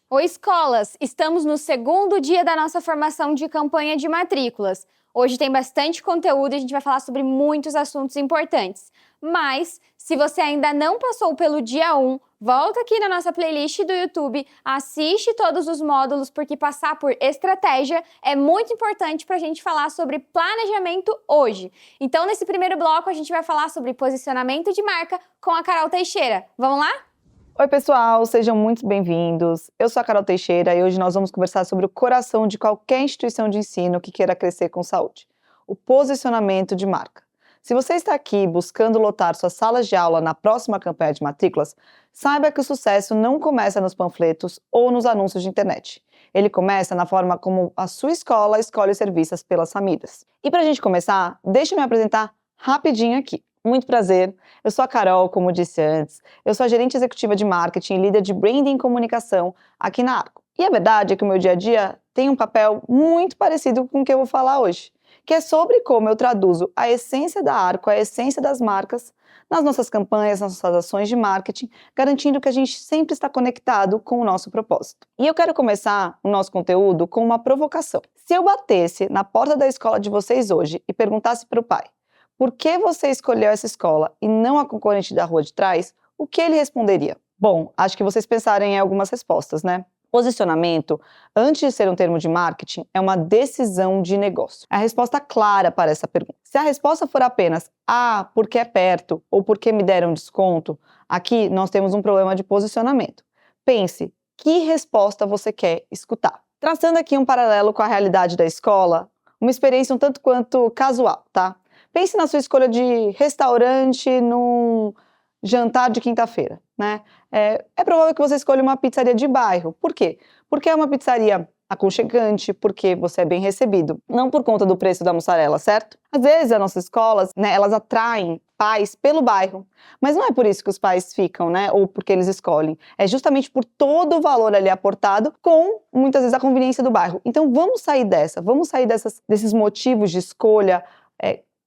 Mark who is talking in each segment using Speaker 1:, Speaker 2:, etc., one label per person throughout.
Speaker 1: Oi, escolas! Estamos no segundo dia da nossa formação de campanha de matrículas. Hoje tem bastante conteúdo e a gente vai falar sobre muitos assuntos importantes. Mas, se você ainda não passou pelo dia 1, volta aqui na nossa playlist do YouTube, assiste todos os módulos, porque passar por estratégia é muito importante para a gente falar sobre planejamento hoje. Então, nesse primeiro bloco, a gente vai falar sobre posicionamento de marca com a Carol Teixeira. Vamos lá?
Speaker 2: Oi, pessoal, sejam muito bem-vindos. Eu sou a Carol Teixeira e hoje nós vamos conversar sobre o coração de qualquer instituição de ensino que queira crescer com saúde: o posicionamento de marca. Se você está aqui buscando lotar suas salas de aula na próxima campanha de matrículas, saiba que o sucesso não começa nos panfletos ou nos anúncios de internet. Ele começa na forma como a sua escola escolhe ser vistas pelas famílias. E para a gente começar, deixa eu me apresentar rapidinho aqui. Muito prazer, eu sou a Carol, como disse antes, eu sou a gerente executiva de marketing e líder de branding e comunicação aqui na Arco. E a verdade é que o meu dia a dia tem um papel muito parecido com o que eu vou falar hoje, que é sobre como eu traduzo a essência da Arco, a essência das marcas, nas nossas campanhas, nas nossas ações de marketing, garantindo que a gente sempre está conectado com o nosso propósito. E eu quero começar o nosso conteúdo com uma provocação. Se eu batesse na porta da escola de vocês hoje e perguntasse para o pai: por que você escolheu essa escola e não a concorrente da rua de trás? O que ele responderia? Bom, acho que vocês pensaram em algumas respostas, né? Posicionamento, antes de ser um termo de marketing, é uma decisão de negócio. A resposta clara para essa pergunta. Se a resposta for apenas porque é perto ou porque me deram desconto, aqui nós temos um problema de posicionamento. Pense, que resposta você quer escutar? Traçando aqui um paralelo com a realidade da escola, uma experiência um tanto quanto casual, tá? Pense na sua escolha de restaurante num jantar de quinta-feira, né? É provável que você escolha uma pizzaria de bairro. Por quê? Porque é uma pizzaria aconchegante, porque você é bem recebido, não por conta do preço da mussarela, certo? Às vezes as nossas escolas, né, elas atraem pais pelo bairro, mas não é por isso que os pais ficam, né, ou porque eles escolhem. É justamente por todo o valor ali aportado com, muitas vezes, a conveniência do bairro. Então vamos sair desses motivos de escolha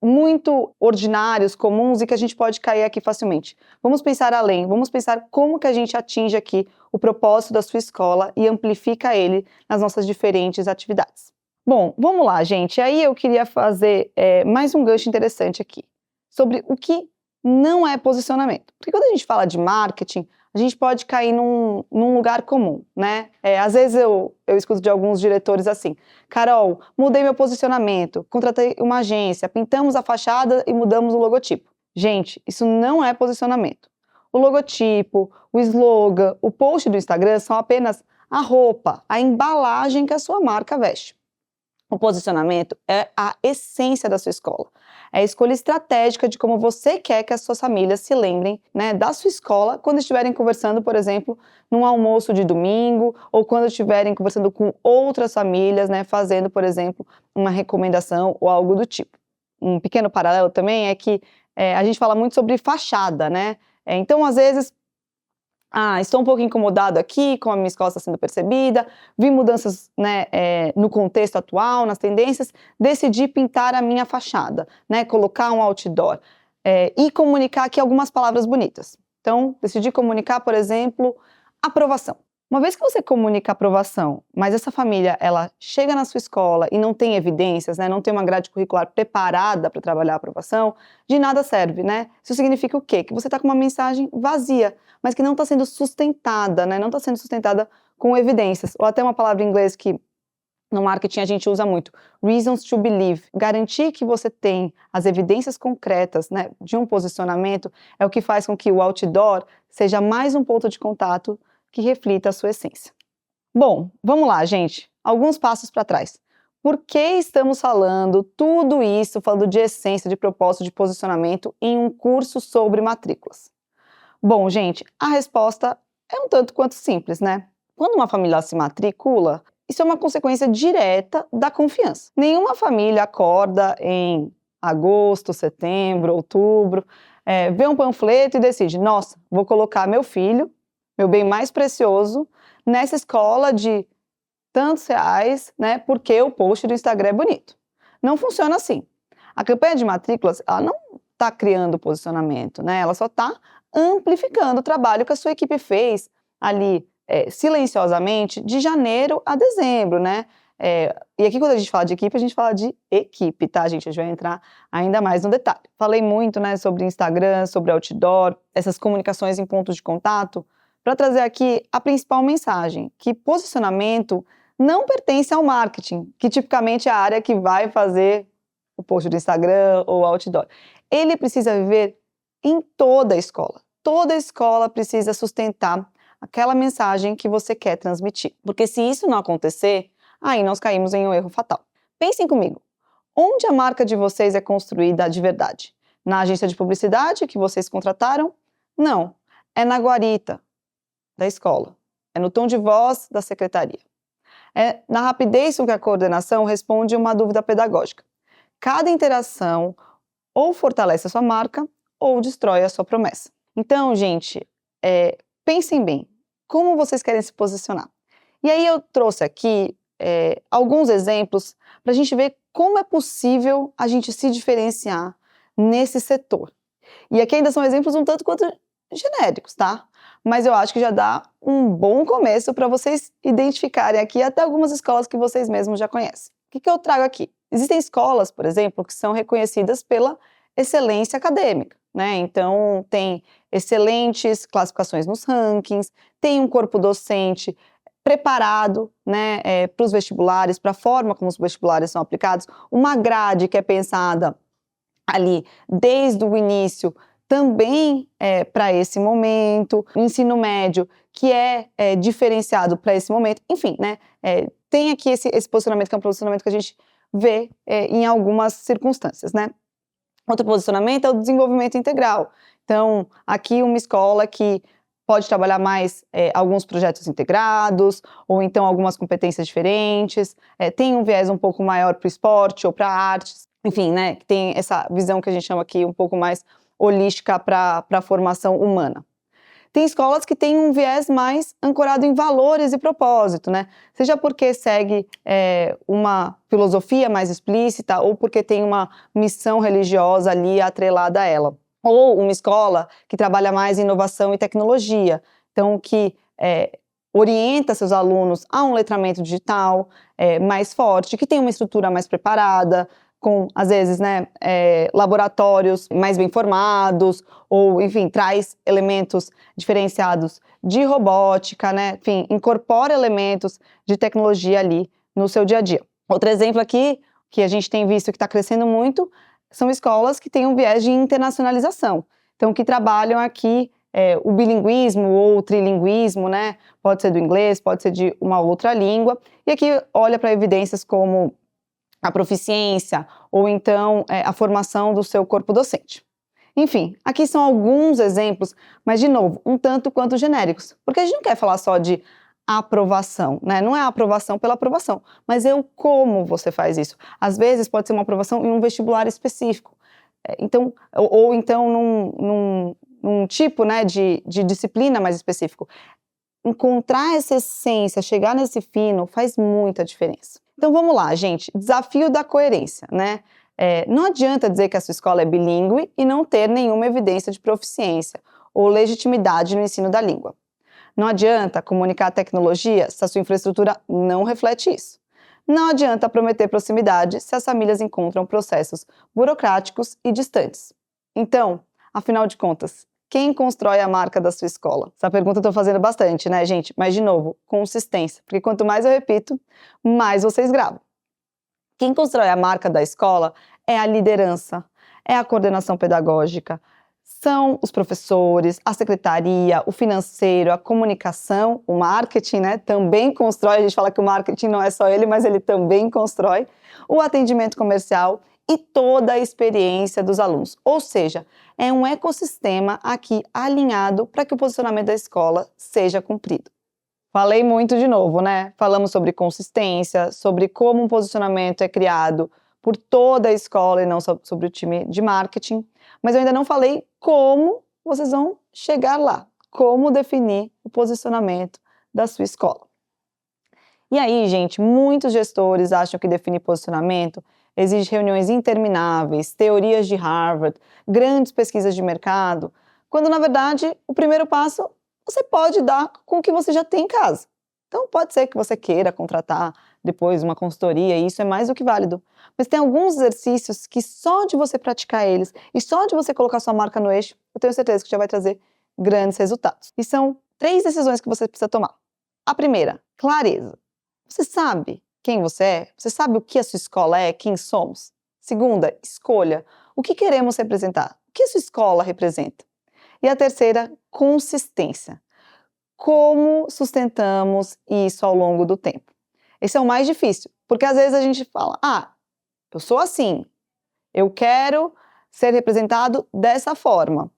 Speaker 2: muito ordinários, comuns e que a gente pode cair aqui facilmente. Vamos pensar além, vamos pensar como que a gente atinge aqui o propósito da sua escola e amplifica ele nas nossas diferentes atividades. Bom, vamos lá, gente. Aí eu queria fazer mais um gancho interessante aqui, sobre o que não é posicionamento. Porque quando a gente fala de marketing, a gente pode cair num lugar comum, né? Às vezes eu escuto de alguns diretores assim: Carol, mudei meu posicionamento, contratei uma agência, pintamos a fachada e mudamos o logotipo. Gente, isso não é posicionamento. O logotipo, o slogan, o post do Instagram são apenas a roupa, a embalagem que a sua marca veste. O posicionamento é a essência da sua escola. É a escolha estratégica de como você quer que as suas famílias se lembrem, né, da sua escola quando estiverem conversando, por exemplo, num almoço de domingo ou quando estiverem conversando com outras famílias, né, fazendo, por exemplo, uma recomendação ou algo do tipo. Um pequeno paralelo também é que a gente fala muito sobre fachada, né? Então, às vezes, estou um pouco incomodado aqui com a minha escola está sendo percebida, vi mudanças, né, no contexto atual, nas tendências, decidi pintar a minha fachada, né, colocar um outdoor e comunicar aqui algumas palavras bonitas. Então, decidi comunicar, por exemplo, aprovação. Uma vez que você comunica aprovação, mas essa família ela chega na sua escola e não tem evidências, né, não tem uma grade curricular preparada para trabalhar a aprovação, de nada serve, né? Isso significa o quê? Que você está com uma mensagem vazia, mas que não está sendo sustentada, né? Não está sendo sustentada com evidências. Ou até uma palavra em inglês que no marketing a gente usa muito: reasons to believe. Garantir que você tem as evidências concretas, né, de um posicionamento é o que faz com que o outdoor seja mais um ponto de contato que reflita a sua essência. Bom, vamos lá, gente. Alguns passos para trás. Por que estamos falando tudo isso, falando de essência, de propósito, de posicionamento, em um curso sobre matrículas? Bom, gente, a resposta é um tanto quanto simples, né? Quando uma família se matricula, isso é uma consequência direta da confiança. Nenhuma família acorda em agosto, setembro, outubro, vê um panfleto e decide: nossa, vou colocar meu filho, meu bem mais precioso, nessa escola de tantos reais, né, porque o post do Instagram é bonito. Não funciona assim. A campanha de matrículas, ela não está criando posicionamento, né? Ela só está amplificando o trabalho que a sua equipe fez ali silenciosamente de janeiro a dezembro, né? E aqui quando a gente fala de equipe, a gente fala de equipe, tá, gente? A gente vai entrar ainda mais no detalhe. Falei muito, né, sobre Instagram, sobre outdoor, essas comunicações em pontos de contato, para trazer aqui a principal mensagem, que posicionamento não pertence ao marketing, que tipicamente é a área que vai fazer o post do Instagram ou outdoor. Ele precisa viver em toda a escola. Toda a escola precisa sustentar aquela mensagem que você quer transmitir. Porque se isso não acontecer, aí nós caímos em um erro fatal. Pensem comigo, onde a marca de vocês é construída de verdade? Na agência de publicidade que vocês contrataram? Não, é na guarita da escola, é no tom de voz da secretaria. É na rapidez com que a coordenação responde uma dúvida pedagógica. Cada interação ou fortalece a sua marca ou destrói a sua promessa. Então, gente, pensem bem, como vocês querem se posicionar? E aí eu trouxe aqui alguns exemplos para a gente ver como é possível a gente se diferenciar nesse setor. E aqui ainda são exemplos um tanto quanto genéricos, tá? Mas eu acho que já dá um bom começo para vocês identificarem aqui até algumas escolas que vocês mesmos já conhecem. O que eu trago aqui? Existem escolas, por exemplo, que são reconhecidas pela excelência acadêmica, né? Então, tem excelentes classificações nos rankings, tem um corpo docente preparado, né, para os vestibulares, para a forma como os vestibulares são aplicados, uma grade que é pensada ali desde o início também para esse momento, o ensino médio que é diferenciado para esse momento, enfim, né, tem aqui esse posicionamento que é um posicionamento que a gente vê em algumas circunstâncias, né. Outro posicionamento é o desenvolvimento integral. Então, aqui uma escola que pode trabalhar mais alguns projetos integrados, ou então algumas competências diferentes, tem um viés um pouco maior para o esporte ou para artes, enfim, né, que tem essa visão que a gente chama aqui um pouco mais holística para a formação humana. Tem escolas que têm um viés mais ancorado em valores e propósito, né? Seja porque segue uma filosofia mais explícita ou porque tem uma missão religiosa ali atrelada a ela. Ou uma escola que trabalha mais em inovação e tecnologia, então que orienta seus alunos a um letramento digital mais forte, que tem uma estrutura mais preparada, com, às vezes, né, laboratórios mais bem formados, ou, enfim, traz elementos diferenciados de robótica, né, enfim, incorpora elementos de tecnologia ali no seu dia a dia. Outro exemplo aqui, que a gente tem visto que está crescendo muito, são escolas que têm um viés de internacionalização, então que trabalham aqui o bilinguismo ou o trilinguismo, né, pode ser do inglês, pode ser de uma outra língua, e aqui olha para evidências como a proficiência ou então a formação do seu corpo docente. Enfim, aqui são alguns exemplos, mas de novo, um tanto quanto genéricos, porque a gente não quer falar só de aprovação, né? Não é a aprovação pela aprovação, mas é o como você faz isso. Às vezes pode ser uma aprovação em um vestibular específico, então, ou então num tipo, né, de disciplina mais específico. Encontrar essa essência, chegar nesse fino, faz muita diferença. Então vamos lá, gente, desafio da coerência, né? Não adianta dizer que a sua escola é bilíngue e não ter nenhuma evidência de proficiência ou legitimidade no ensino da língua. Não adianta comunicar a tecnologia se a sua infraestrutura não reflete isso. Não adianta prometer proximidade se as famílias encontram processos burocráticos e distantes. Então, afinal de contas, quem constrói a marca da sua escola? Essa pergunta eu estou fazendo bastante, né, gente? Mas, de novo, consistência. Porque quanto mais eu repito, mais vocês gravam. Quem constrói a marca da escola é a liderança, é a coordenação pedagógica, são os professores, a secretaria, o financeiro, a comunicação, o marketing, né? Também constrói. A gente fala que o marketing não é só ele, mas ele também constrói. O atendimento comercial e toda a experiência dos alunos. Ou seja, é um ecossistema aqui alinhado para que o posicionamento da escola seja cumprido. Falei muito de novo, né? Falamos sobre consistência, sobre como um posicionamento é criado por toda a escola e não só sobre o time de marketing, mas eu ainda não falei como vocês vão chegar lá. como definir o posicionamento da sua escola. E aí, gente, muitos gestores acham que definir posicionamento exige reuniões intermináveis, teorias de Harvard, grandes pesquisas de mercado, quando, na verdade, o primeiro passo você pode dar com o que você já tem em casa. Então, pode ser que você queira contratar depois uma consultoria, e isso é mais do que válido. Mas tem alguns exercícios que só de você praticar eles e só de você colocar sua marca no eixo, eu tenho certeza que já vai trazer grandes resultados. E são 3 decisões que você precisa tomar. A primeira, clareza. Você sabe quem você é? Você sabe o que a sua escola é? Quem somos? Segunda, escolha. O que queremos representar? O que a sua escola representa? E a terceira, consistência. Como sustentamos isso ao longo do tempo? Esse é o mais difícil, porque às vezes a gente fala, eu sou assim, eu quero ser representado dessa forma.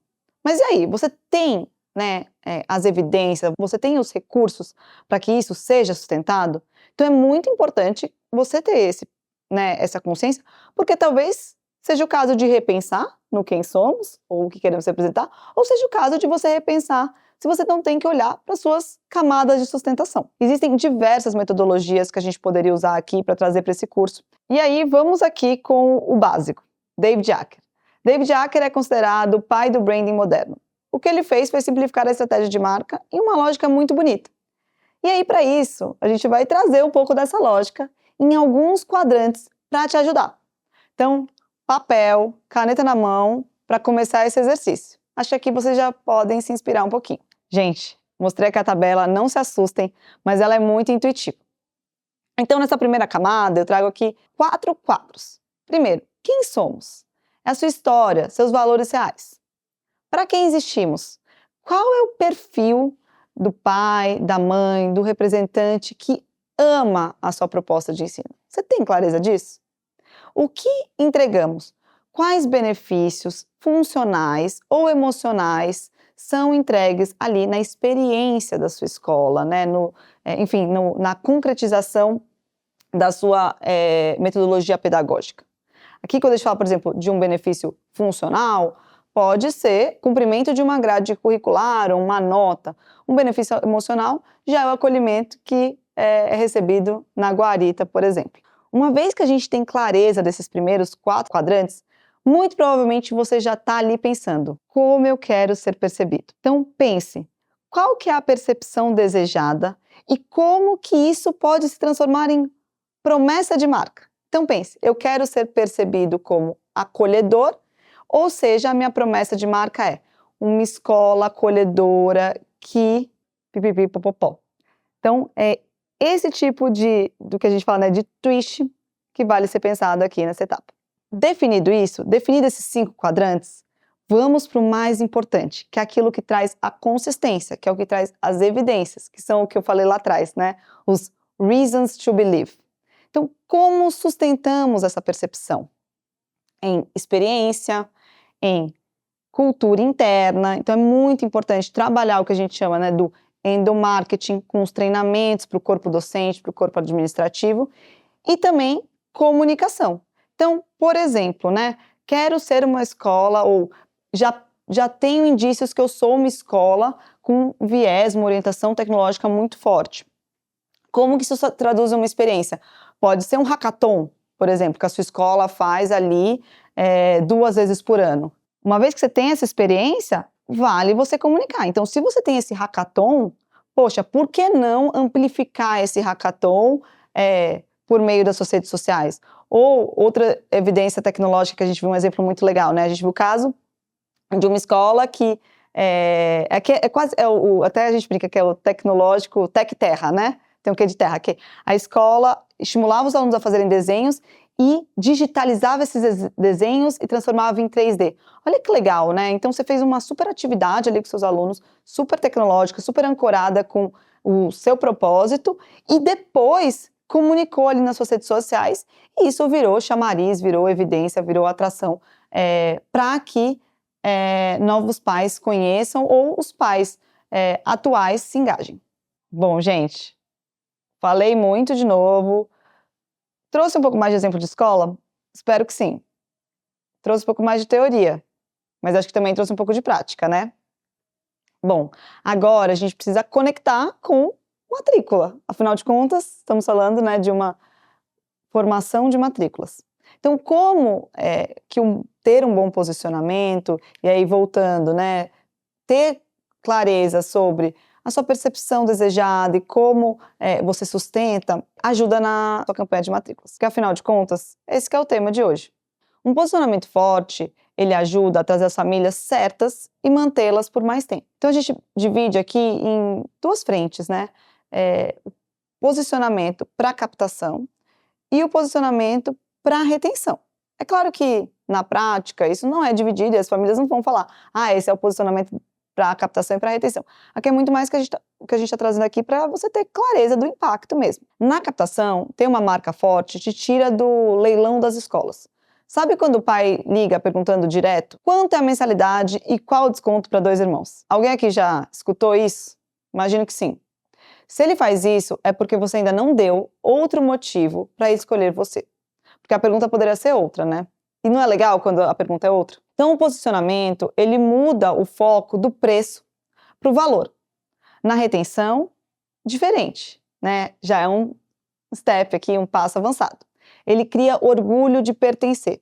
Speaker 2: Mas e aí, você tem, né, as evidências, você tem os recursos para que isso seja sustentado? Então é muito importante você ter essa consciência, porque talvez seja o caso de repensar no quem somos, ou o que queremos representar, ou seja o caso de você repensar se você não tem que olhar para suas camadas de sustentação. Existem diversas metodologias que a gente poderia usar aqui para trazer para esse curso. E aí, vamos aqui com o básico. David Acker. David Acker é considerado o pai do branding moderno. O que ele fez foi simplificar a estratégia de marca em uma lógica muito bonita. E aí, para isso, a gente vai trazer um pouco dessa lógica em alguns quadrantes para te ajudar. Então, papel, caneta na mão, para começar esse exercício. Acho que aqui vocês já podem se inspirar um pouquinho. Gente, mostrei aqui a tabela, não se assustem, mas ela é muito intuitiva. Então, nessa primeira camada, eu trago aqui 4 quadros. Primeiro, quem somos? É a sua história, seus valores reais. Para quem existimos? Qual é o perfil do pai, da mãe, do representante que ama a sua proposta de ensino? Você tem clareza disso? O que entregamos? Quais benefícios funcionais ou emocionais são entregues ali na experiência da sua escola, né? Na concretização da sua metodologia pedagógica? Aqui, quando a gente fala, por exemplo, de um benefício funcional, pode ser cumprimento de uma grade curricular, uma nota. Um benefício emocional já é o acolhimento que é recebido na guarita, por exemplo. Uma vez que a gente tem clareza desses primeiros 4 quadrantes, muito provavelmente você já está ali pensando, como eu quero ser percebido? Então pense, qual que é a percepção desejada e como que isso pode se transformar em promessa de marca? Então pense, eu quero ser percebido como acolhedor, ou seja, a minha promessa de marca é uma escola acolhedora que... pipipipopopó. Então, é esse tipo do que a gente fala, né, de twist, que vale ser pensado aqui nessa etapa. Definido isso, definido esses 5 quadrantes, vamos para o mais importante, que é aquilo que traz a consistência, que é o que traz as evidências, que são o que eu falei lá atrás, né? Os reasons to believe. Então, como sustentamos essa percepção? Em experiência, em cultura interna. Então, é muito importante trabalhar o que a gente chama, né, do endomarketing, com os treinamentos para o corpo docente, para o corpo administrativo, e também comunicação. Então, por exemplo, né, quero ser uma escola, ou já tenho indícios que eu sou uma escola com viés, uma orientação tecnológica muito forte. Como que isso traduz uma experiência? Pode ser um hackathon, por exemplo, que a sua escola faz ali 2 vezes por ano. Uma vez que você tem essa experiência, vale você comunicar. Então, se você tem esse hackathon, poxa, por que não amplificar esse hackathon por meio das suas redes sociais? Ou outra evidência tecnológica que a gente viu um exemplo muito legal, né? A gente viu o caso de uma escola que até a gente brinca que é o tecnológico Tec Terra, né? Tem o que de terra? Que a escola estimulava os alunos a fazerem desenhos e digitalizava esses desenhos e transformava em 3D. Olha que legal, né? Então você fez uma super atividade ali com seus alunos, super tecnológica, super ancorada com o seu propósito, e depois comunicou ali nas suas redes sociais, e isso virou chamariz, virou evidência, virou atração para que novos pais conheçam ou os pais atuais se engajem. Bom, gente, falei muito de novo. Trouxe um pouco mais de exemplo de escola? Espero que sim. Trouxe um pouco mais de teoria, mas acho que também trouxe um pouco de prática, né? Bom, agora a gente precisa conectar com matrícula. Afinal de contas, estamos falando, né, de uma formação de matrículas. Então, como ter um bom posicionamento, e aí voltando, né, ter clareza sobre a sua percepção desejada e como você sustenta, ajuda na sua campanha de matrículas. Porque, afinal de contas, esse que é o tema de hoje. Um posicionamento forte, ele ajuda a trazer as famílias certas e mantê-las por mais tempo. Então, a gente divide aqui em duas frentes, né? O posicionamento para captação e o posicionamento para retenção. É claro que, na prática, isso não é dividido e as famílias não vão falar, esse é o posicionamento para captação e para retenção. Aqui é muito mais o que a gente está trazendo aqui para você ter clareza do impacto mesmo. Na captação, ter uma marca forte te tira do leilão das escolas. Sabe quando o pai liga perguntando direto quanto é a mensalidade e qual o desconto para 2 irmãos? Alguém aqui já escutou isso? Imagino que sim. Se ele faz isso, é porque você ainda não deu outro motivo para escolher você. Porque a pergunta poderia ser outra, né? E não é legal quando a pergunta é outra? Então, o posicionamento, ele muda o foco do preço para o valor. Na retenção, diferente, né? Já é um step aqui, um passo avançado. Ele cria orgulho de pertencer.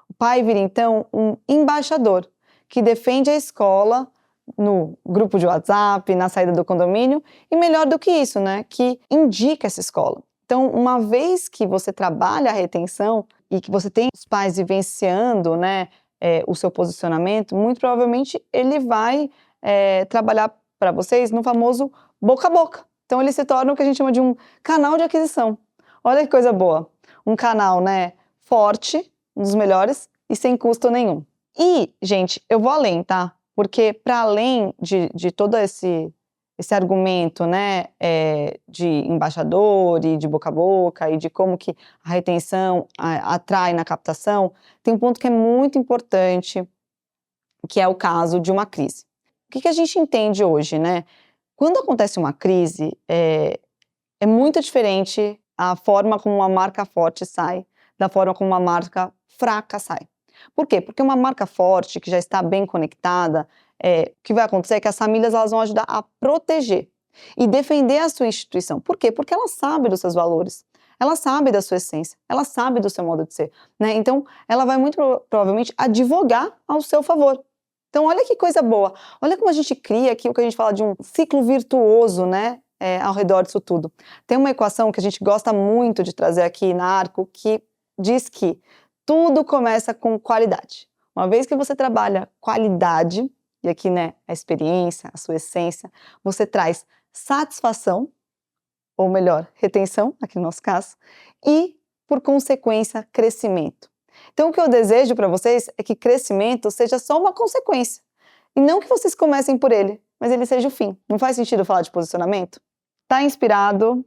Speaker 2: O pai vira, então, um embaixador que defende a escola no grupo de WhatsApp, na saída do condomínio, e melhor do que isso, né, que indica essa escola. Então, uma vez que você trabalha a retenção e que você tem os pais vivenciando, né, o seu posicionamento, muito provavelmente ele vai trabalhar para vocês no famoso boca a boca. Então, ele se torna o que a gente chama de um canal de aquisição. Olha que coisa boa. Um canal, né, forte, um dos melhores e sem custo nenhum. E, gente, eu vou além, tá? Porque para além de todo esse argumento, né, de embaixador e de boca a boca e de como que a retenção atrai na captação, tem um ponto que é muito importante, que é o caso de uma crise. O que a gente entende hoje, né? Quando acontece uma crise, é muito diferente a forma como uma marca forte sai da forma como uma marca fraca sai. Por quê? Porque uma marca forte, que já está bem conectada, o que vai acontecer é que as famílias elas vão ajudar a proteger e defender a sua instituição. Por quê? Porque ela sabe dos seus valores, ela sabe da sua essência, ela sabe do seu modo de ser, né? Então, ela vai muito provavelmente advogar ao seu favor. Então, olha que coisa boa. Olha como a gente cria aqui o que a gente fala de um ciclo virtuoso, né? Ao redor disso tudo. Tem uma equação que a gente gosta muito de trazer aqui na Arco, que diz que tudo começa com qualidade. Uma vez que você trabalha qualidade, e aqui, né, a experiência, a sua essência, você traz satisfação, ou melhor, retenção, aqui no nosso caso, e, por consequência, crescimento. Então, o que eu desejo para vocês é que crescimento seja só uma consequência, e não que vocês comecem por ele, mas ele seja o fim. Não faz sentido falar de posicionamento? Tá inspirado?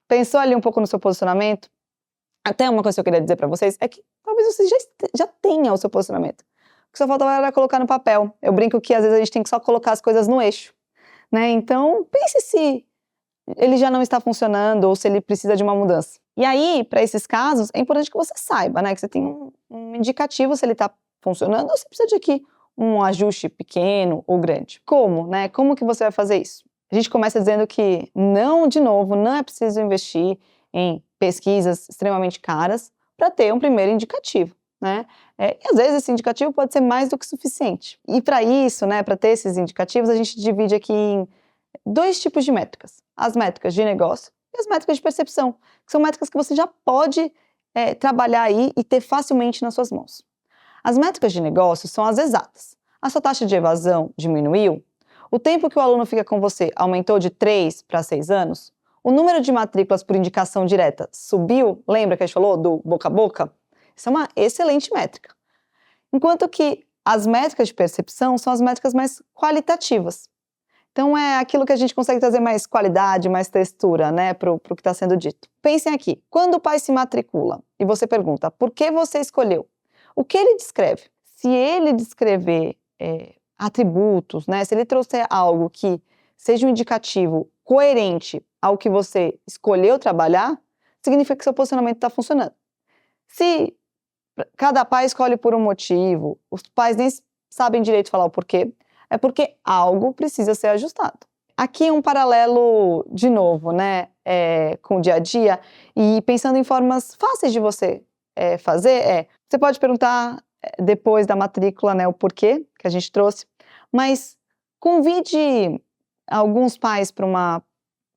Speaker 2: Pensou ali um pouco no seu posicionamento? Até uma coisa que eu queria dizer para vocês é que talvez você já tenha o seu posicionamento. O que só falta era colocar no papel. Eu brinco que às vezes a gente tem que só colocar as coisas no eixo, né? Então, pense se ele já não está funcionando ou se ele precisa de uma mudança. E aí, para esses casos, é importante que você saiba, né? Que você tem um indicativo se ele está funcionando ou se precisa de aqui um ajuste pequeno ou grande. Como, né? Como que você vai fazer isso? A gente começa dizendo que não, de novo, não é preciso investir em pesquisas extremamente caras para ter um primeiro indicativo, né? E às vezes esse indicativo pode ser mais do que suficiente. E para isso, né, para ter esses indicativos, a gente divide aqui em 2 tipos de métricas. As métricas de negócio e as métricas de percepção, que são métricas que você já pode trabalhar aí e ter facilmente nas suas mãos. As métricas de negócio são as exatas. A sua taxa de evasão diminuiu? O tempo que o aluno fica com você aumentou de 3 para 6 anos? O número de matrículas por indicação direta subiu? Lembra que a gente falou do boca a boca? Isso é uma excelente métrica. Enquanto que as métricas de percepção são as métricas mais qualitativas. Então, é aquilo que a gente consegue trazer mais qualidade, mais textura, né, para o que está sendo dito. Pensem aqui, quando o pai se matricula e você pergunta por que você escolheu, o que ele descreve? Se ele descrever atributos, né, se ele trouxer algo que seja um indicativo coerente ao que você escolheu trabalhar, significa que seu posicionamento está funcionando. Se cada pai escolhe por um motivo, os pais nem sabem direito falar o porquê, é porque algo precisa ser ajustado. Aqui um paralelo, de novo, né, com o dia a dia, e pensando em formas fáceis de você fazer, você pode perguntar depois da matrícula, né, o porquê que a gente trouxe, mas convide alguns pais para uma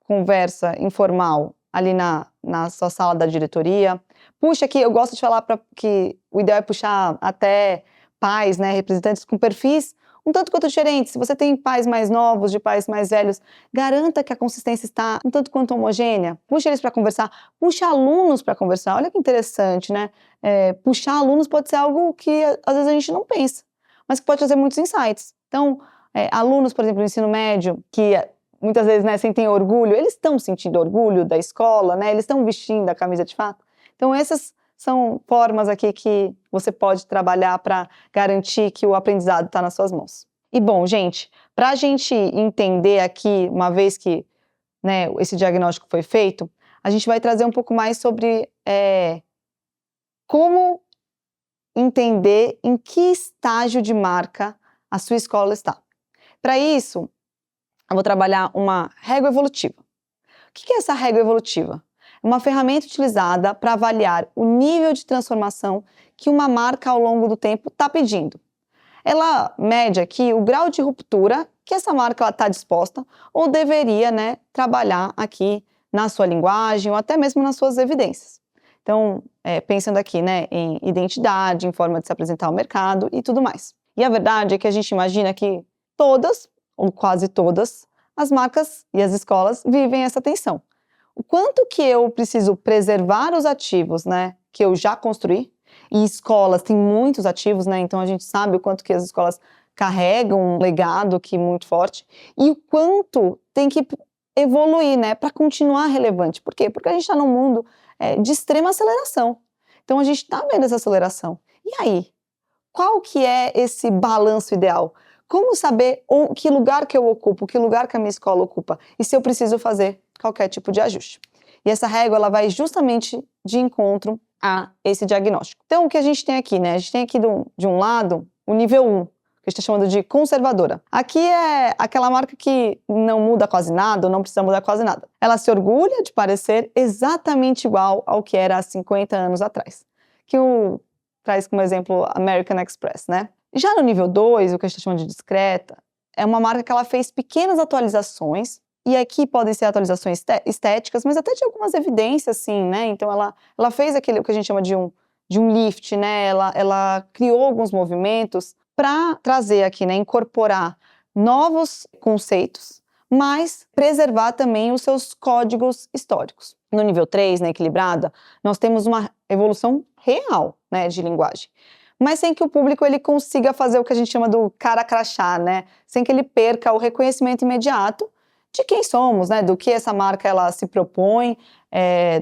Speaker 2: conversa informal ali na sua sala da diretoria. Puxa aqui, eu gosto de falar que o ideal é puxar até pais, né, representantes com perfis um tanto quanto diferentes. Se você tem pais mais novos, de pais mais velhos, garanta que a consistência está um tanto quanto homogênea. Puxa eles para conversar, puxa alunos para conversar. Olha que interessante, né? Puxar alunos pode ser algo que às vezes a gente não pensa, mas que pode trazer muitos insights. Então, alunos, por exemplo, do ensino médio, que muitas vezes, né, sentem orgulho, eles estão sentindo orgulho da escola, né? Eles estão vestindo a camisa de fato. Então, essas são formas aqui que você pode trabalhar para garantir que o aprendizado está nas suas mãos. E bom, gente, para a gente entender aqui, uma vez que, né, esse diagnóstico foi feito, a gente vai trazer um pouco mais sobre como entender em que estágio de marca a sua escola está. Para isso, eu vou trabalhar uma régua evolutiva. O que é essa régua evolutiva? É uma ferramenta utilizada para avaliar o nível de transformação que uma marca ao longo do tempo está pedindo. Ela mede aqui o grau de ruptura que essa marca está disposta ou deveria, né, trabalhar aqui na sua linguagem ou até mesmo nas suas evidências. Então, pensando aqui, né, em identidade, em forma de se apresentar ao mercado e tudo mais. E a verdade é que a gente imagina que todas, ou quase todas, as marcas e as escolas vivem essa tensão. O quanto que eu preciso preservar os ativos, né, que eu já construí, e escolas têm muitos ativos, né, então a gente sabe o quanto que as escolas carregam um legado aqui muito forte, e o quanto tem que evoluir, né, para continuar relevante. Por quê? Porque a gente está num mundo de extrema aceleração. Então a gente está vendo essa aceleração. E aí? Qual que é esse balanço ideal? Como saber que lugar que eu ocupo, que lugar que a minha escola ocupa? E se eu preciso fazer qualquer tipo de ajuste? E essa régua, ela vai justamente de encontro a esse diagnóstico. Então, o que a gente tem aqui, né? A gente tem aqui de um lado o nível 1, que a gente está chamando de conservadora. Aqui é aquela marca que não muda quase nada, ou não precisa mudar quase nada. Ela se orgulha de parecer exatamente igual ao que era há 50 anos atrás. Que traz como exemplo American Express, né? Já no nível 2, o que a gente está chamando de discreta, é uma marca que ela fez pequenas atualizações, e aqui podem ser atualizações estéticas, mas até de algumas evidências, sim, né? Então ela fez aquele o que a gente chama de um lift, né? Ela criou alguns movimentos para trazer aqui, né? Incorporar novos conceitos, mas preservar também os seus códigos históricos. No nível 3, né, equilibrada, nós temos uma evolução real, né, de linguagem, mas sem que o público ele consiga fazer o que a gente chama do cara crachá, né, sem que ele perca o reconhecimento imediato de quem somos, né, do que essa marca ela se propõe,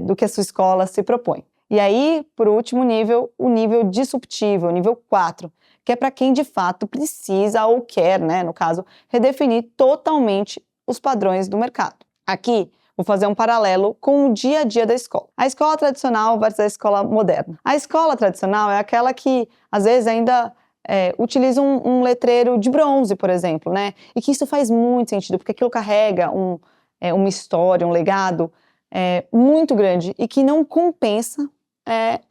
Speaker 2: do que a sua escola se propõe. E aí, por último nível, o nível disruptivo, o nível 4, que é para quem de fato precisa ou quer, né, no caso, redefinir totalmente os padrões do mercado. Aqui, vou fazer um paralelo com o dia a dia da escola. A escola tradicional versus a escola moderna. A escola tradicional é aquela que, às vezes, ainda utiliza um letreiro de bronze, por exemplo, né? E que isso faz muito sentido, porque aquilo carrega uma história, um legado muito grande e que não compensa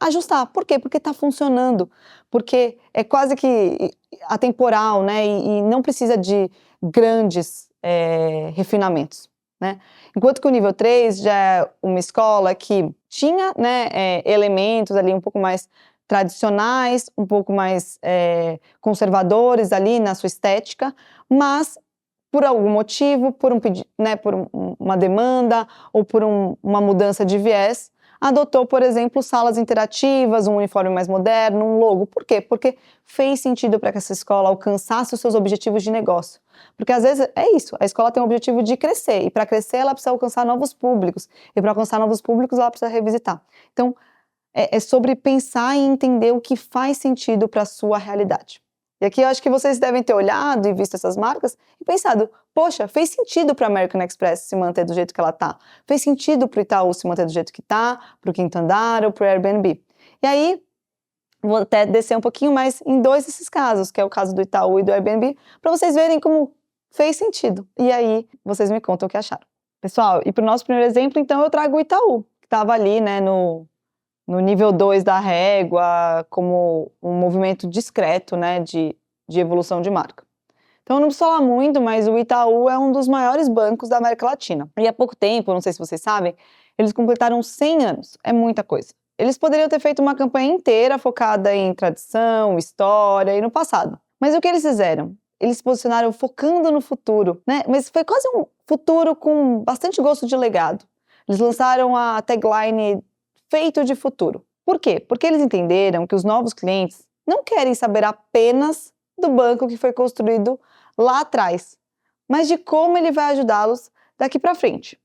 Speaker 2: ajustar. Por quê? Porque está funcionando, porque é quase que atemporal, né? E não precisa de grandes refinamentos, né? Enquanto que o nível 3 já é uma escola que tinha, né, elementos ali um pouco mais tradicionais, um pouco mais conservadores ali na sua estética, mas por algum motivo, por uma demanda ou por uma mudança de viés, adotou, por exemplo, salas interativas, um uniforme mais moderno, um logo. Por quê? Porque fez sentido para que essa escola alcançasse os seus objetivos de negócio. Porque às vezes é isso, a escola tem o objetivo de crescer, e para crescer ela precisa alcançar novos públicos, e para alcançar novos públicos ela precisa revisitar. Então, é sobre pensar e entender o que faz sentido para a sua realidade. E aqui eu acho que vocês devem ter olhado e visto essas marcas e pensado, poxa, fez sentido para a American Express se manter do jeito que ela está, fez sentido para o Itaú se manter do jeito que está, para o Quinto Andar ou para o Airbnb. E aí, Vou até descer um pouquinho mais em 2 desses casos, que é o caso do Itaú e do Airbnb, para vocês verem como fez sentido. E aí, vocês me contam o que acharam. Pessoal, e para o nosso primeiro exemplo, então, eu trago o Itaú, que estava ali, né, no nível 2 da régua, como um movimento discreto, né, de evolução de marca. Então, eu não preciso falar muito, mas o Itaú é um dos maiores bancos da América Latina. E há pouco tempo, não sei se vocês sabem, eles completaram 100 anos. É muita coisa. Eles poderiam ter feito uma campanha inteira focada em tradição, história e no passado. Mas o que eles fizeram? Eles se posicionaram focando no futuro, né? Mas foi quase um futuro com bastante gosto de legado. Eles lançaram a tagline Feito de Futuro. Por quê? Porque eles entenderam que os novos clientes não querem saber apenas do banco que foi construído lá atrás, mas de como ele vai ajudá-los daqui para frente.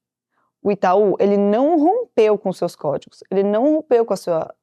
Speaker 2: O Itaú, ele não rompeu com seus códigos, ele não rompeu com a sua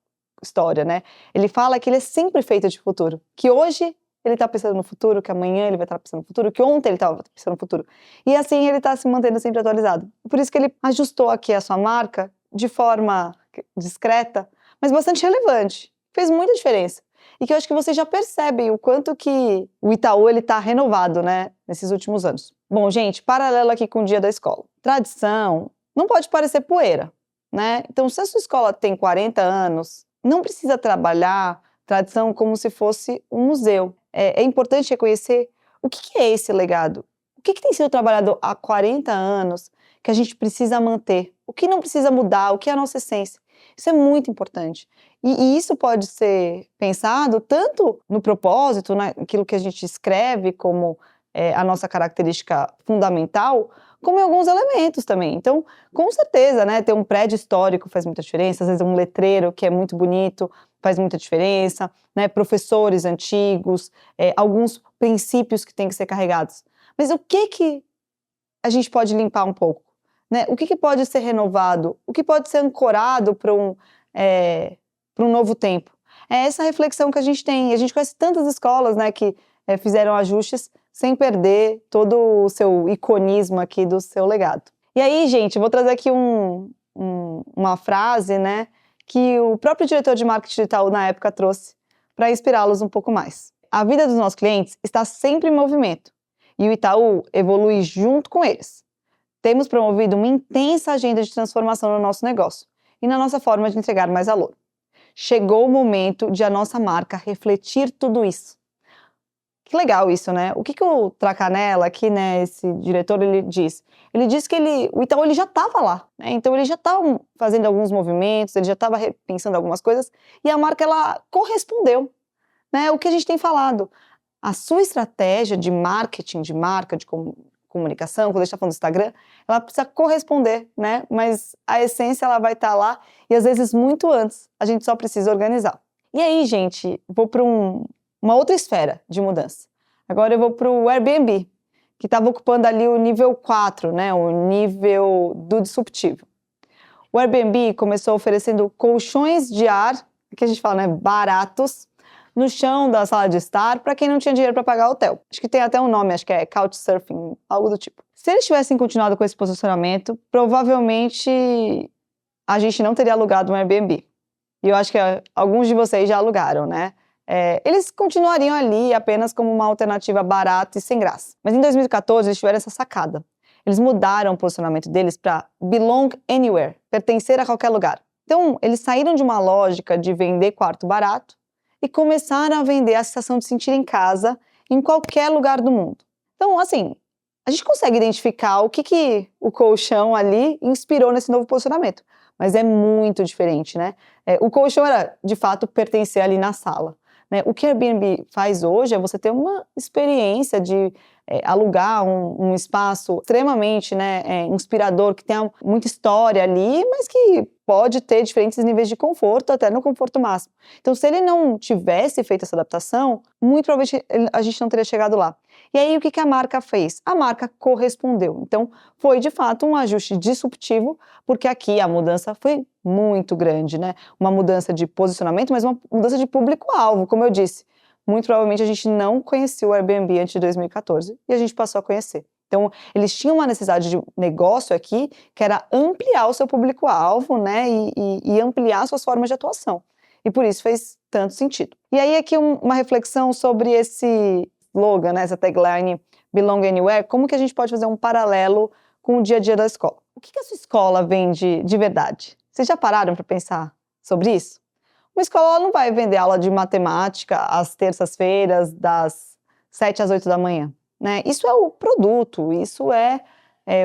Speaker 2: história, né? Ele fala que ele é sempre feito de futuro, que hoje ele está pensando no futuro, que amanhã ele vai estar pensando no futuro, que ontem ele estava pensando no futuro. E assim ele está se mantendo sempre atualizado. Por isso que ele ajustou aqui a sua marca de forma discreta, mas bastante relevante. Fez muita diferença. E que eu acho que vocês já percebem o quanto que o Itaú ele está renovado, né, nesses últimos anos. Bom, gente, paralelo aqui com o dia da escola. Tradição não pode parecer poeira, né? Então, se a sua escola tem 40 anos, não precisa trabalhar tradição como se fosse um museu. É importante reconhecer o que é esse legado. O que tem sido trabalhado há 40 anos que a gente precisa manter? O que não precisa mudar? O que é a nossa essência? Isso é muito importante. E isso pode ser pensado tanto no propósito, naquilo que a gente escreve como a nossa característica fundamental, como em alguns elementos também. Então, com certeza, né, ter um prédio histórico faz muita diferença, às vezes um letreiro que é muito bonito faz muita diferença, né, professores antigos, alguns princípios que têm que ser carregados. Mas o que a gente pode limpar um pouco? Né? O que pode ser renovado? O que pode ser ancorado para um novo tempo? É essa reflexão que a gente tem. A gente conhece tantas escolas, né, que fizeram ajustes sem perder todo o seu iconismo aqui do seu legado. E aí, gente, eu vou trazer aqui uma frase, né, que o próprio diretor de marketing do Itaú na época trouxe para inspirá-los um pouco mais. A vida dos nossos clientes está sempre em movimento e o Itaú evolui junto com eles. Temos promovido uma intensa agenda de transformação no nosso negócio e na nossa forma de entregar mais valor. Chegou o momento de a nossa marca refletir tudo isso. Que legal isso, né? O que o Tracanella aqui, né, esse diretor, ele diz? Ele diz que o Itaú ele já estava lá, né? Então ele já estava fazendo alguns movimentos, ele já estava repensando algumas coisas e a marca, ela correspondeu, né? O que a gente tem falado. A sua estratégia de marketing, de marca, de comunicação, quando a gente está falando do Instagram, ela precisa corresponder, né? Mas a essência, ela vai estar lá e às vezes muito antes. A gente só precisa organizar. E aí, gente, vou para uma outra esfera de mudança. Agora eu vou para o Airbnb, que estava ocupando ali o nível 4, né? O nível do disruptivo. O Airbnb começou oferecendo colchões de ar, que a gente fala, né? Baratos, no chão da sala de estar, para quem não tinha dinheiro para pagar o hotel. Acho que tem até um nome, acho que é Couchsurfing, algo do tipo. Se eles tivessem continuado com esse posicionamento, provavelmente a gente não teria alugado um Airbnb. E eu acho que alguns de vocês já alugaram, né? Eles continuariam ali apenas como uma alternativa barata e sem graça. Mas em 2014 eles tiveram essa sacada. Eles mudaram o posicionamento deles para Belong Anywhere, pertencer a qualquer lugar. Então, eles saíram de uma lógica de vender quarto barato e começaram a vender a sensação de sentir em casa em qualquer lugar do mundo. Então, assim, a gente consegue identificar o que o colchão ali inspirou nesse novo posicionamento. Mas é muito diferente, né? O colchão era, de fato, pertencer ali na sala. Né? O que a Airbnb faz hoje é você ter uma experiência de alugar um espaço extremamente, né, inspirador, que tenha muita história ali, mas que pode ter diferentes níveis de conforto, até no conforto máximo. Então, se ele não tivesse feito essa adaptação, muito provavelmente a gente não teria chegado lá. E aí, o que a marca fez? A marca correspondeu. Então, foi, de fato, um ajuste disruptivo, porque aqui a mudança foi muito grande, né? Uma mudança de posicionamento, mas uma mudança de público-alvo, como eu disse. Muito provavelmente a gente não conhecia o Airbnb antes de 2014 e a gente passou a conhecer. Então, eles tinham uma necessidade de negócio aqui, que era ampliar o seu público-alvo, né, e ampliar suas formas de atuação. E por isso fez tanto sentido. E aí aqui uma reflexão sobre esse slogan, né, essa tagline Belong Anywhere, como que a gente pode fazer um paralelo com o dia a dia da escola. O que a sua escola vende de verdade? Vocês já pararam para pensar sobre isso? Uma escola ela não vai vender aula de matemática às terças-feiras, das 7 às 8 da manhã, né? Isso é o produto, isso é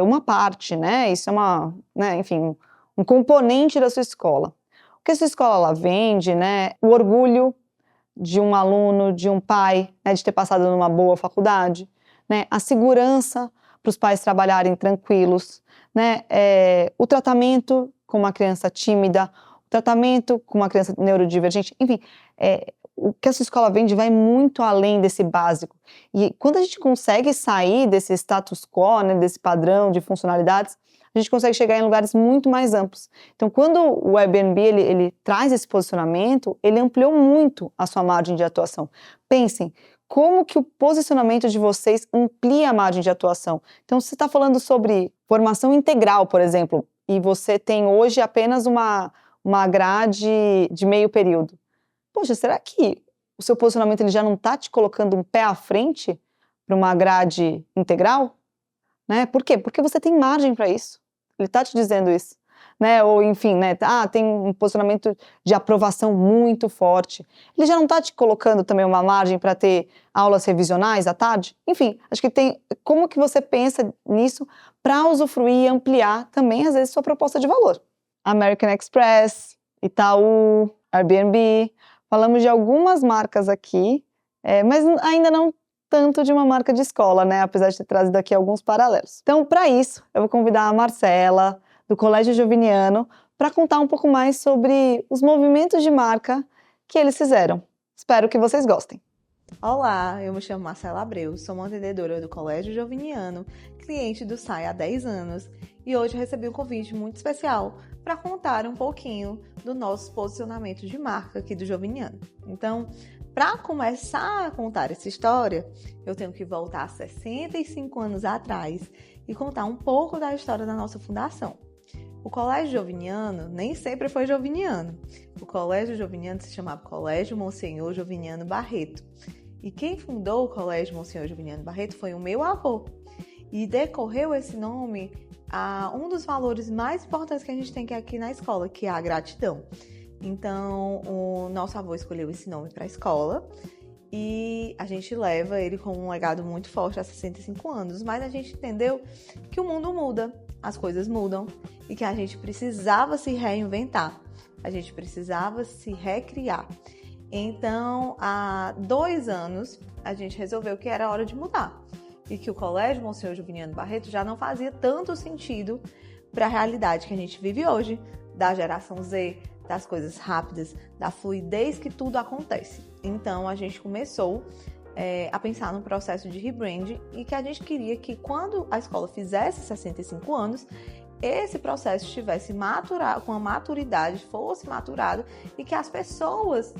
Speaker 2: uma parte, né? Isso é enfim, um componente da sua escola. O que a sua escola ela vende, né? O orgulho de um aluno, de um pai, né, de ter passado numa boa faculdade, né? A segurança para os pais trabalharem tranquilos, né? O tratamento com uma criança tímida, o tratamento com uma criança neurodivergente, enfim, o que essa escola vende vai muito além desse básico. E quando a gente consegue sair desse status quo, né, desse padrão de funcionalidades, a gente consegue chegar em lugares muito mais amplos. Então, quando o Airbnb ele traz esse posicionamento, ele ampliou muito a sua margem de atuação. Pensem, como que o posicionamento de vocês amplia a margem de atuação? Então, se você está falando sobre formação integral, por exemplo, e você tem hoje apenas uma grade de meio período. Poxa, será que o seu posicionamento ele já não está te colocando um pé à frente para uma grade integral? Né? Por quê? Porque você tem margem para isso. Ele está te dizendo isso. Né? Ou, enfim, né? Tem um posicionamento de aprovação muito forte. Ele já não está te colocando também uma margem para ter aulas revisionais à tarde? Enfim, acho que tem... Como que você pensa nisso para usufruir e ampliar também, às vezes, sua proposta de valor? American Express, Itaú, Airbnb... Falamos de algumas marcas aqui, mas ainda não tanto de uma marca de escola, né? Apesar de ter trazido aqui alguns paralelos. Então, para isso, eu vou convidar a Marcela, do Colégio Joviniano, para contar um pouco mais sobre os movimentos de marca que eles fizeram. Espero que vocês gostem.
Speaker 3: Olá, eu me chamo Marcela Abreu, sou uma atendedora do Colégio Joviniano, cliente do SAI há 10 anos, e hoje recebi um convite muito especial para contar um pouquinho do nosso posicionamento de marca aqui do Joviniano. Então, para começar a contar essa história, eu tenho que voltar 65 anos atrás e contar um pouco da história da nossa fundação. O Colégio Joviniano nem sempre foi joviniano. O Colégio Joviniano se chamava Colégio Monsenhor Joviniano Barreto. E quem fundou o Colégio Monsenhor Joviniano Barreto foi o meu avô. E decorreu esse nome a um dos valores mais importantes que a gente tem aqui na escola, que é a gratidão. Então, o nosso avô escolheu esse nome para a escola e a gente leva ele como um legado muito forte há 65 anos. Mas a gente entendeu que o mundo muda, as coisas mudam e que a gente precisava se reinventar, a gente precisava se recriar. Então, há 2 anos, a gente resolveu que era hora de mudar e que o Colégio Monsenhor Joviniano Barreto já não fazia tanto sentido para a realidade que a gente vive hoje, da geração Z, das coisas rápidas, da fluidez que tudo acontece. Então, a gente começou a pensar no processo de rebranding e que a gente queria que quando a escola fizesse 65 anos, esse processo estivesse maturado, com a maturidade, fosse maturado e que as pessoas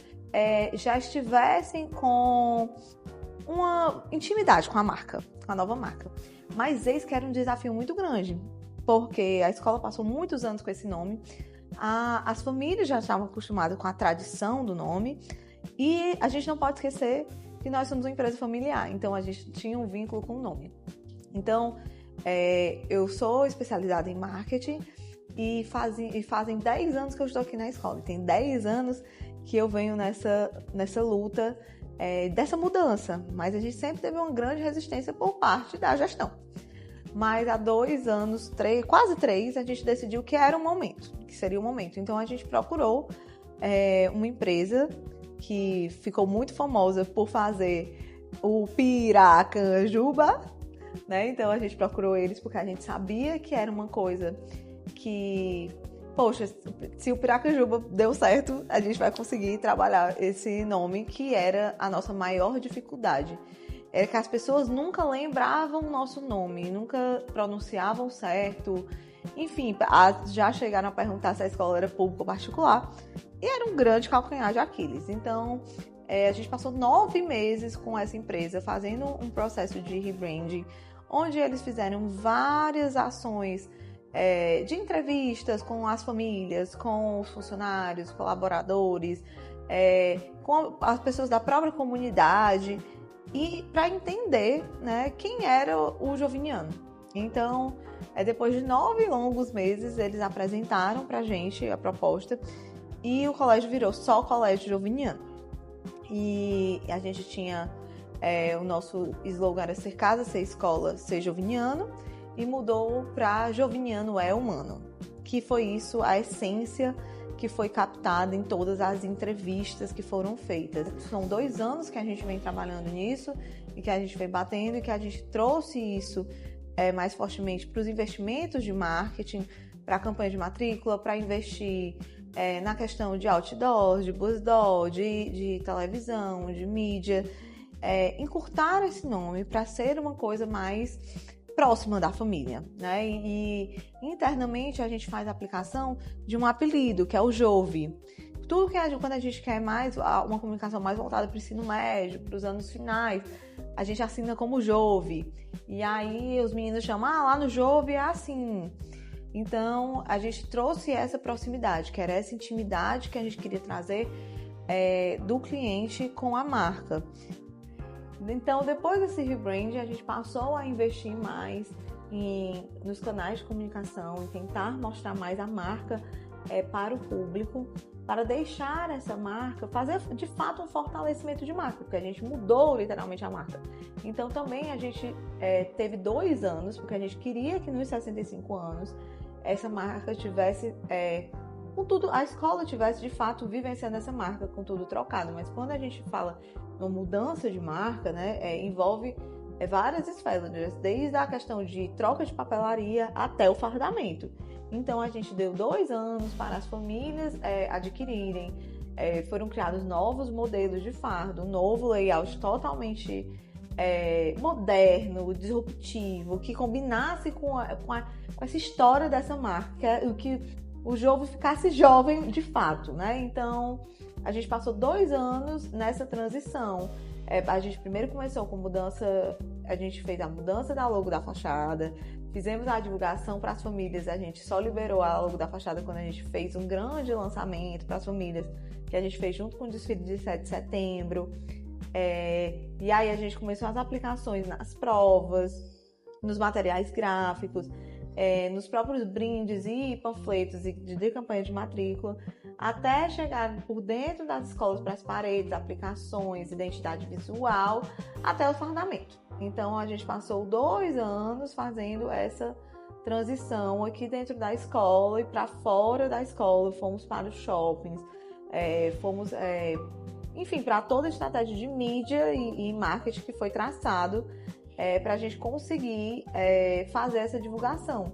Speaker 3: já estivessem com uma intimidade com a marca, com a nova marca. Mas eis que era um desafio muito grande, porque a escola passou muitos anos com esse nome, as famílias já estavam acostumadas com a tradição do nome e a gente não pode esquecer que nós somos uma empresa familiar, então a gente tinha um vínculo com o nome. Então, eu sou especializada em marketing e fazem 10 anos que eu estou aqui na escola. E tem 10 anos que eu venho nessa luta dessa mudança, mas a gente sempre teve uma grande resistência por parte da gestão. Mas há 2 anos, quase 3, a gente decidiu que era o momento, que seria o momento. Então a gente procurou uma empresa que ficou muito famosa por fazer o Piracanjuba, né? Então a gente procurou eles porque a gente sabia que era uma coisa que, poxa, se o Piracanjuba deu certo, a gente vai conseguir trabalhar esse nome, que era a nossa maior dificuldade. Era que as pessoas nunca lembravam o nosso nome, nunca pronunciavam certo. Enfim, já chegaram a perguntar se a escola era pública ou particular. E era um grande calcanhar de Aquiles. Então, a gente passou 9 meses com essa empresa fazendo um processo de rebranding, onde eles fizeram várias ações de entrevistas com as famílias, com os funcionários, colaboradores, com as pessoas da própria comunidade e para entender, né, quem era o Joviniano. Então, depois de 9 longos meses, eles apresentaram para a gente a proposta e o colégio virou só Colégio Joviniano. E a gente tinha, o nosso slogan era Ser Casa, Ser Escola, Ser Joviniano, e mudou para Joviniano é Humano, que foi isso, a essência que foi captada em todas as entrevistas que foram feitas. São 2 anos que a gente vem trabalhando nisso e que a gente vem batendo e que a gente trouxe isso mais fortemente para os investimentos de marketing, para a campanha de matrícula, para investir na questão de outdoors, de buzzdoor, de televisão, de mídia, encurtar esse nome para ser uma coisa mais próxima da família, né? E internamente a gente faz a aplicação de um apelido, que é o Jove. Tudo que quando a gente quer mais, uma comunicação mais voltada para o ensino médio, para os anos finais, a gente assina como Jove. E aí os meninos chamam, lá no Jove é assim. Então a gente trouxe essa proximidade, que era essa intimidade que a gente queria trazer do cliente com a marca. Então, depois desse rebranding, a gente passou a investir mais nos canais de comunicação, em tentar mostrar mais a marca para o público, para deixar essa marca, fazer de fato um fortalecimento de marca, porque a gente mudou literalmente a marca. Então, também a gente teve 2 anos, porque a gente queria que nos 65 anos essa marca tivesse, com tudo, a escola tivesse de fato vivenciando essa marca com tudo trocado. Mas quando a gente fala uma mudança de marca, né, envolve várias esferas, desde a questão de troca de papelaria até o fardamento. Então a gente deu 2 anos para as famílias adquirirem, foram criados novos modelos de fardo, um novo layout totalmente moderno, disruptivo, que combinasse com essa história dessa marca, que o jovem ficasse jovem de fato, né? Então a gente passou 2 anos nessa transição. A gente primeiro começou com mudança, a gente fez a mudança da logo da fachada, fizemos a divulgação para as famílias, a gente só liberou a logo da fachada quando a gente fez um grande lançamento para as famílias, que a gente fez junto com o desfile de 7 de setembro. E aí a gente começou as aplicações nas provas, nos materiais gráficos, nos próprios brindes e panfletos de campanha de matrícula, até chegar por dentro das escolas para as paredes, aplicações, identidade visual, até o fardamento. Então a gente passou 2 anos fazendo essa transição aqui dentro da escola e para fora da escola, fomos para os shoppings, enfim, para toda a estratégia de mídia e marketing que foi traçado para a gente conseguir fazer essa divulgação.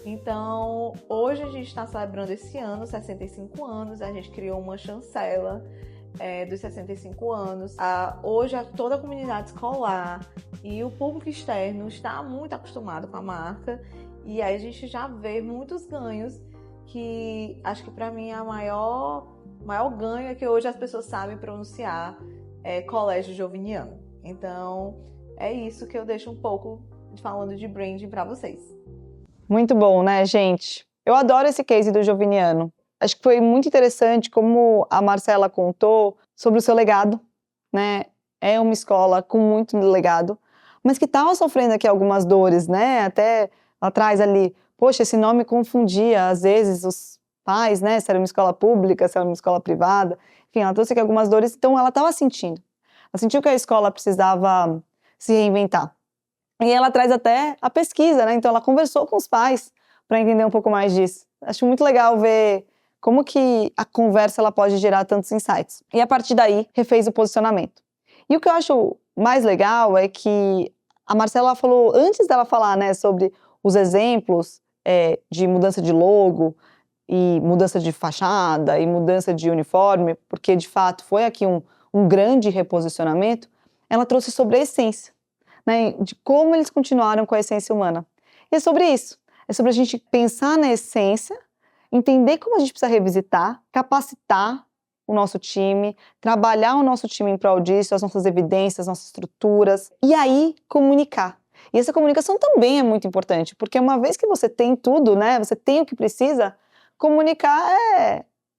Speaker 3: Então, hoje a gente está celebrando esse ano, 65 anos, a gente criou uma chancela dos 65 anos. Hoje, toda a comunidade escolar e o público externo está muito acostumado com a marca e aí a gente já vê muitos ganhos que acho que para mim é o maior ganho é que hoje as pessoas sabem pronunciar Colégio Joviniano. Então, é isso que eu deixo um pouco falando de branding para vocês.
Speaker 2: Muito bom, né, gente? Eu adoro esse case do Joviniano. Acho que foi muito interessante como a Marcela contou sobre o seu legado, né? É uma escola com muito legado, mas que estava sofrendo aqui algumas dores, né? Até lá atrás ali, poxa, esse nome confundia, às vezes, os pais, né? Se era uma escola pública, se era uma escola privada. Enfim, ela trouxe aqui algumas dores, então ela estava sentindo. Ela sentiu que a escola precisava se reinventar. E ela traz até a pesquisa, né? Então ela conversou com os pais para entender um pouco mais disso. Acho muito legal ver como que a conversa ela pode gerar tantos insights. E a partir daí, refez o posicionamento. E o que eu acho mais legal é que a Marcela falou, antes dela falar, né, sobre os exemplos de mudança de logo, e mudança de fachada, e mudança de uniforme, porque de fato foi aqui um grande reposicionamento, ela trouxe sobre a essência, né, de como eles continuaram com a essência humana. E é sobre isso, é sobre a gente pensar na essência, entender como a gente precisa revisitar, capacitar o nosso time, trabalhar o nosso time em prol disso, as nossas evidências, as nossas estruturas, e aí comunicar. E essa comunicação também é muito importante, porque uma vez que você tem tudo, né, você tem o que precisa, comunicar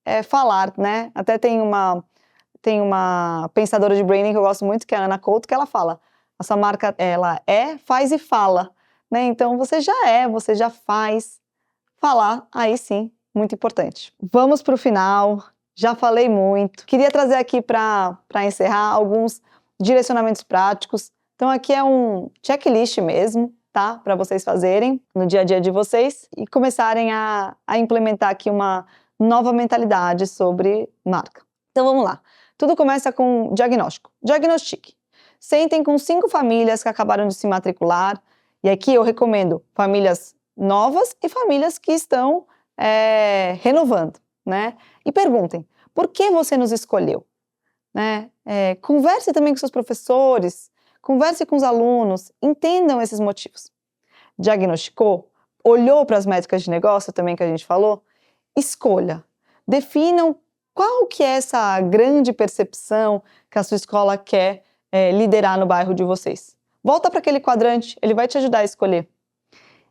Speaker 2: é falar, né? Até tem uma tem uma pensadora de branding que eu gosto muito, que é a Ana Couto, que ela fala, a sua marca, ela faz e fala, né? Então, você já faz, falar, aí sim, muito importante. Vamos para o final, já falei muito. Queria trazer aqui para encerrar alguns direcionamentos práticos. Então, aqui é um checklist mesmo, tá? Para vocês fazerem no dia a dia de vocês e começarem a implementar aqui uma nova mentalidade sobre marca. Então, vamos lá. Tudo começa com diagnóstico. Diagnostique. Sentem com 5 famílias que acabaram de se matricular. E aqui eu recomendo famílias novas e famílias que estão renovando, né? E perguntem, por que você nos escolheu? Né? Converse também com seus professores, converse com os alunos, entendam esses motivos. Diagnosticou? Olhou para as métricas de negócio também que a gente falou? Escolha. Definam qual que é essa grande percepção que a sua escola quer liderar no bairro de vocês. Volta para aquele quadrante, ele vai te ajudar a escolher.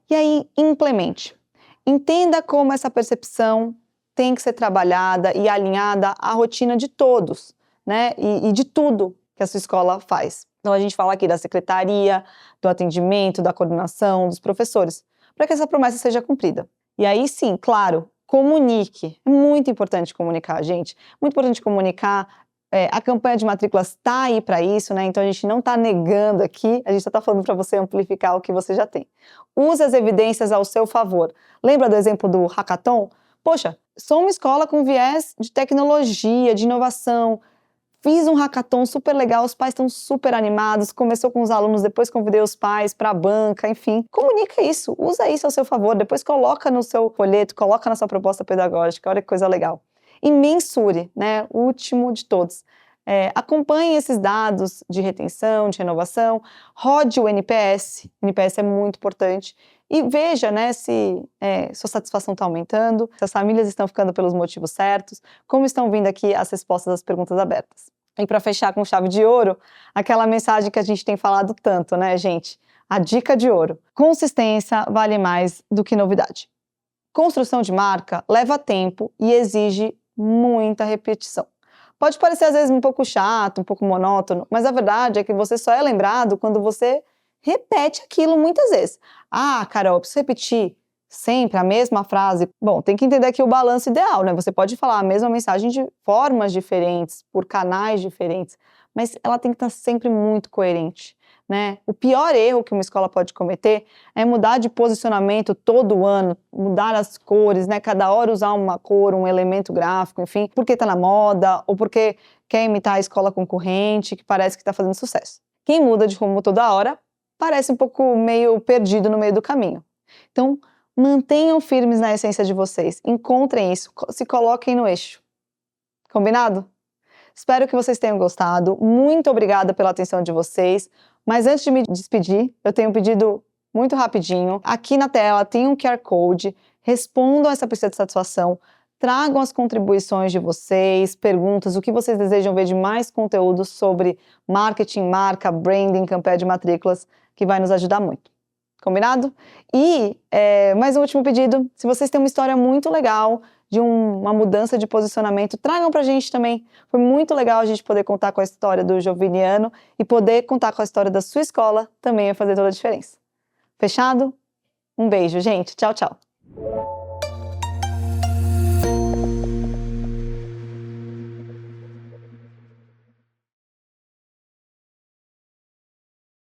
Speaker 2: E aí, implemente. Entenda como essa percepção tem que ser trabalhada e alinhada à rotina de todos, né? E de tudo que a sua escola faz. Então, a gente fala aqui da secretaria, do atendimento, da coordenação, dos professores, para que essa promessa seja cumprida. E aí sim, claro, comunique. É muito importante comunicar, gente. Muito importante comunicar. A campanha de matrículas está aí para isso, né? Então a gente não está negando aqui, a gente só está falando para você amplificar o que você já tem. Use as evidências ao seu favor. Lembra do exemplo do hackathon? Poxa, sou uma escola com viés de tecnologia, de inovação. Fiz um hackathon super legal, os pais estão super animados, começou com os alunos, depois convidei os pais para a banca, enfim. Comunica isso, usa isso ao seu favor, depois coloca no seu folheto, coloca na sua proposta pedagógica, olha que coisa legal. E mensure, né, o último de todos. Acompanhe esses dados de retenção, de renovação, rode o NPS é muito importante, e veja, né, se sua satisfação está aumentando, se as famílias estão ficando pelos motivos certos, como estão vindo aqui as respostas às perguntas abertas. E para fechar com chave de ouro, aquela mensagem que a gente tem falado tanto, né, gente? A dica de ouro. Consistência vale mais do que novidade. Construção de marca leva tempo e exige muita repetição. Pode parecer às vezes um pouco chato, um pouco monótono, mas a verdade é que você só é lembrado quando você repete aquilo muitas vezes. Ah, Carol, eu preciso repetir sempre a mesma frase. Bom, tem que entender aqui o balanço ideal, né? Você pode falar a mesma mensagem de formas diferentes, por canais diferentes, mas ela tem que estar sempre muito coerente, né? O pior erro que uma escola pode cometer é mudar de posicionamento todo ano, mudar as cores, né? Cada hora usar uma cor, um elemento gráfico, enfim, porque está na moda ou porque quer imitar a escola concorrente que parece que está fazendo sucesso. Quem muda de rumo toda hora parece um pouco meio perdido no meio do caminho. Então, mantenham firmes na essência de vocês, encontrem isso, se coloquem no eixo. Combinado? Espero que vocês tenham gostado. Muito obrigada pela atenção de vocês. Mas antes de me despedir, eu tenho um pedido muito rapidinho. Aqui na tela tem um QR Code. Respondam essa pesquisa de satisfação. Tragam as contribuições de vocês, perguntas, o que vocês desejam ver de mais conteúdo sobre marketing, marca, branding, campanha de matrículas, que vai nos ajudar muito. Combinado? E mais um último pedido, se vocês têm uma história muito legal de uma mudança de posicionamento, tragam pra gente também. Foi muito legal a gente poder contar com a história do Joviniano e poder contar com a história da sua escola também vai fazer toda a diferença. Fechado? Um beijo, gente. Tchau, tchau.